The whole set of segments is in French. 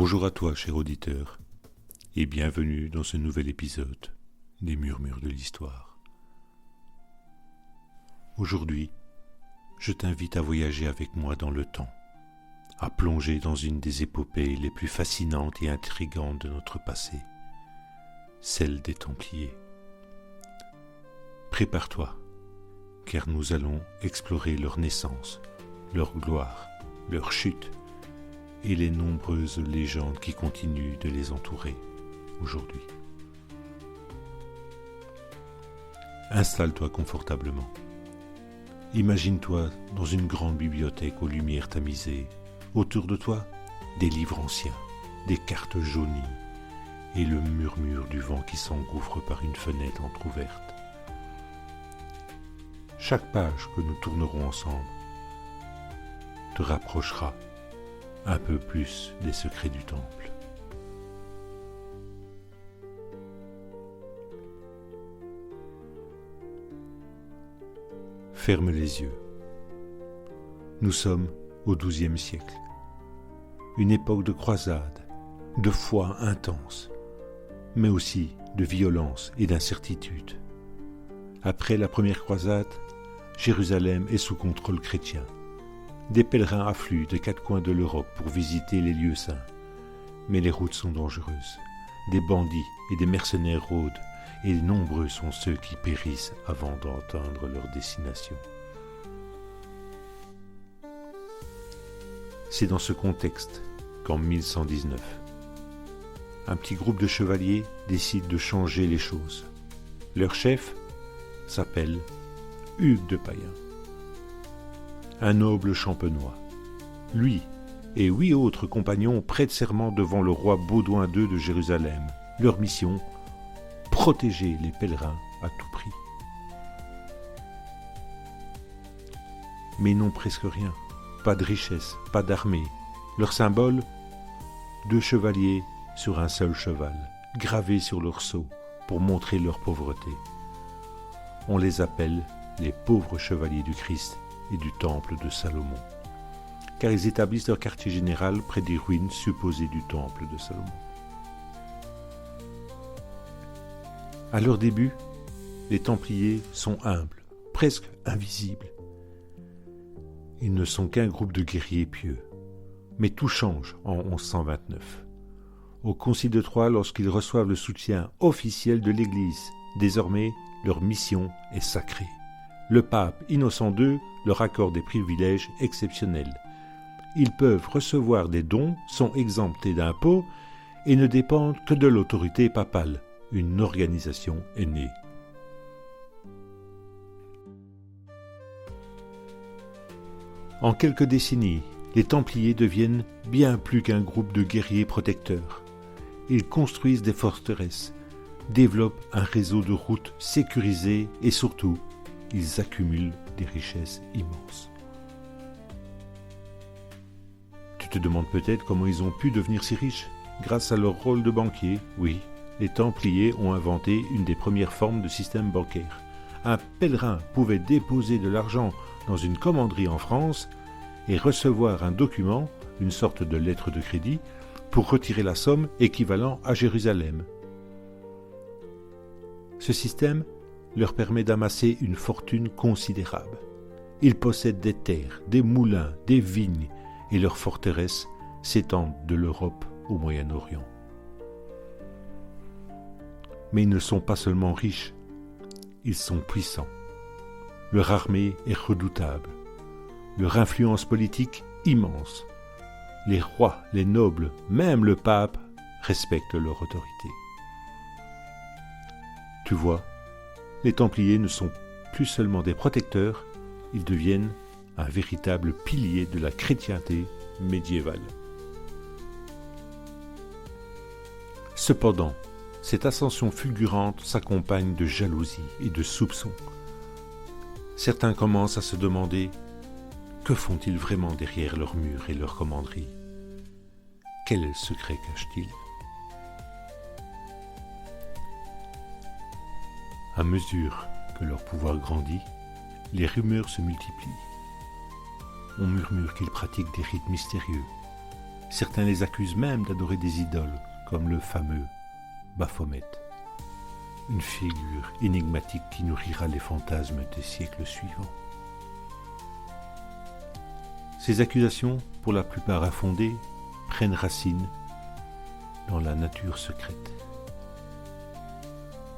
Bonjour à toi, cher auditeur, et bienvenue dans ce nouvel épisode des Murmures de l'Histoire. Aujourd'hui, je t'invite à voyager avec moi dans le temps, à plonger dans une des épopées les plus fascinantes et intrigantes de notre passé, celle des Templiers. Prépare-toi, car nous allons explorer leur naissance, leur gloire, leur chute, et les nombreuses légendes qui continuent de les entourer aujourd'hui. Installe-toi confortablement. Imagine-toi dans une grande bibliothèque aux lumières tamisées. Autour de toi, des livres anciens, des cartes jaunies et le murmure du vent qui s'engouffre par une fenêtre entr'ouverte. Chaque page que nous tournerons ensemble te rapprochera un peu plus des secrets du temple. Ferme les yeux. Nous sommes au XIIe siècle, une époque de croisade, de foi intense, mais aussi de violence et d'incertitude. Après la première croisade, Jérusalem est sous contrôle chrétien. Des pèlerins affluent des quatre coins de l'Europe pour visiter les lieux saints. Mais les routes sont dangereuses. Des bandits et des mercenaires rôdent, et nombreux sont ceux qui périssent avant d'atteindre leur destination. C'est dans ce contexte qu'en 1119, un petit groupe de chevaliers décide de changer les choses. Leur chef s'appelle Hugues de Payens, un noble champenois. Lui et 8 autres compagnons prêtent serment devant le roi Baudouin II de Jérusalem. Leur mission, protéger les pèlerins à tout prix. Mais ils n'ont presque rien, pas de richesse, pas d'armée. Leur symbole, 2 chevaliers sur un seul cheval, gravés sur leur sceau pour montrer leur pauvreté. On les appelle les pauvres chevaliers du Christ et du temple de Salomon, car ils établissent leur quartier général près des ruines supposées du temple de Salomon. À leur début, les Templiers sont humbles, presque invisibles. Ils ne sont qu'un groupe de guerriers pieux, mais tout change en 1129. Au Concile de Troyes, lorsqu'ils reçoivent le soutien officiel de l'Église, désormais leur mission est sacrée. Le pape Innocent II leur accorde des privilèges exceptionnels. Ils peuvent recevoir des dons, sont exemptés d'impôts et ne dépendent que de l'autorité papale. Une organisation est née. En quelques décennies, les Templiers deviennent bien plus qu'un groupe de guerriers protecteurs. Ils construisent des forteresses, développent un réseau de routes sécurisées et surtout, ils accumulent des richesses immenses. Tu te demandes peut-être comment ils ont pu devenir si riches. Grâce à leur rôle de banquier, oui, les Templiers ont inventé une des premières formes de système bancaire. Un pèlerin pouvait déposer de l'argent dans une commanderie en France et recevoir un document, une sorte de lettre de crédit, pour retirer la somme équivalent à Jérusalem. Ce système leur permet d'amasser une fortune considérable. Ils possèdent des terres, des moulins, des vignes, et leurs forteresses s'étendent de l'Europe au Moyen-Orient. Mais ils ne sont pas seulement riches, ils sont puissants. Leur armée est redoutable, leur influence politique immense. Les rois, les nobles, même le pape respectent leur autorité. Tu vois, les Templiers ne sont plus seulement des protecteurs, ils deviennent un véritable pilier de la chrétienté médiévale. Cependant, cette ascension fulgurante s'accompagne de jalousie et de soupçons. Certains commencent à se demander « Que font-ils vraiment derrière leurs murs et leurs commanderies ? Quel secret cachent-ils » À mesure que leur pouvoir grandit, les rumeurs se multiplient. On murmure qu'ils pratiquent des rites mystérieux, Certains les accusent même d'adorer des idoles, comme le fameux Baphomet, une figure énigmatique qui nourrira les fantasmes des siècles suivants. Ces accusations, pour la plupart infondées, prennent racine dans la nature secrète.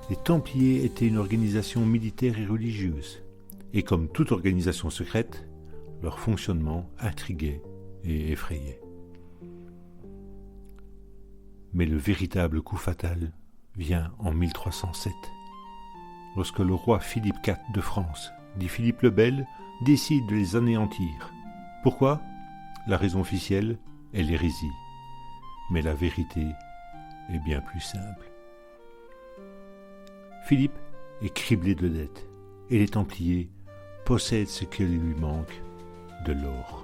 Les Templiers étaient une organisation militaire et religieuse, et comme toute organisation secrète, leur fonctionnement intriguait et effrayait. Mais le véritable coup fatal vient en 1307, lorsque le roi Philippe IV de France, dit Philippe le Bel, décide de les anéantir. Pourquoi ? La raison officielle est l'hérésie, mais la vérité est bien plus simple. Philippe est criblé de dettes, et les Templiers possèdent ce qu'il lui manque, de l'or.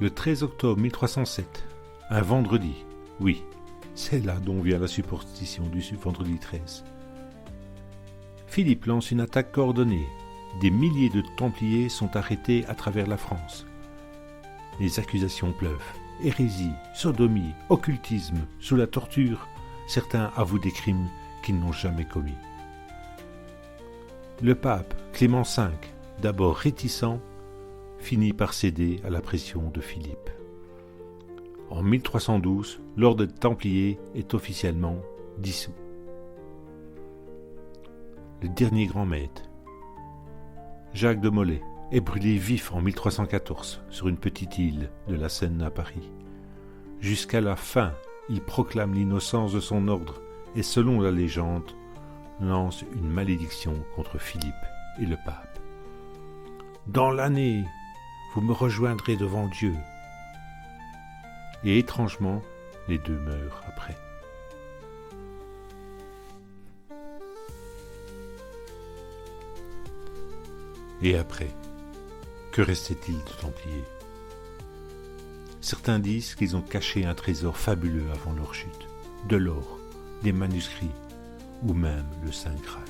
Le 13 octobre 1307, un vendredi, oui, c'est là dont vient la superstition du vendredi 13, Philippe lance une attaque coordonnée. Des milliers de Templiers sont arrêtés à travers la France. Les accusations pleuvent. Hérésie, sodomie, occultisme, sous la torture, certains avouent des crimes qu'ils n'ont jamais commis. Le pape Clément V, d'abord réticent, finit par céder à la pression de Philippe. En 1312, l'ordre des Templiers est officiellement dissous. Le dernier grand maître, Jacques de Molay, est brûlé vif en 1314 sur une petite île de la Seine à Paris. Jusqu'à la fin, il proclame l'innocence de son ordre et, selon la légende, lance une malédiction contre Philippe et le pape. « Dans l'année, vous me rejoindrez devant Dieu. » Et étrangement, les deux meurent après. Et après, que restait-il de Templiers ? Certains disent qu'ils ont caché un trésor fabuleux avant leur chute, de l'or, des manuscrits ou même le Saint Graal.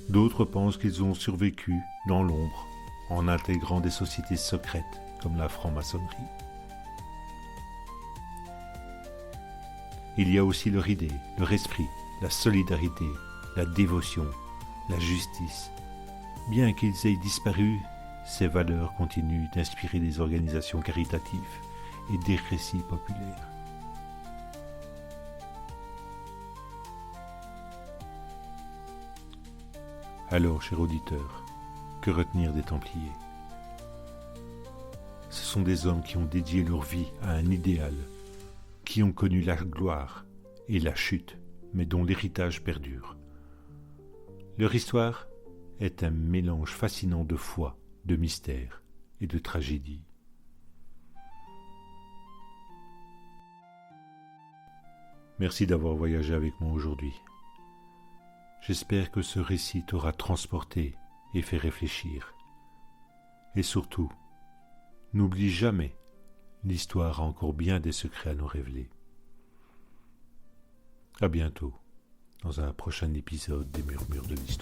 D'autres pensent qu'ils ont survécu dans l'ombre en intégrant des sociétés secrètes comme la franc-maçonnerie. Il y a aussi leur idée, leur esprit, la solidarité, la dévotion, la justice. Bien qu'ils aient disparu, ces valeurs continuent d'inspirer des organisations caritatives et des récits populaires. Alors, cher auditeur, que retenir des Templiers ? Ce sont des hommes qui ont dédié leur vie à un idéal, qui ont connu la gloire et la chute, mais dont l'héritage perdure. Leur histoire est un mélange fascinant de foi, de mystère et de tragédie. Merci d'avoir voyagé avec moi aujourd'hui. J'espère que ce récit t'aura transporté et fait réfléchir. Et surtout, n'oublie jamais, l'histoire a encore bien des secrets à nous révéler. À bientôt, dans un prochain épisode des Murmures de l'Histoire.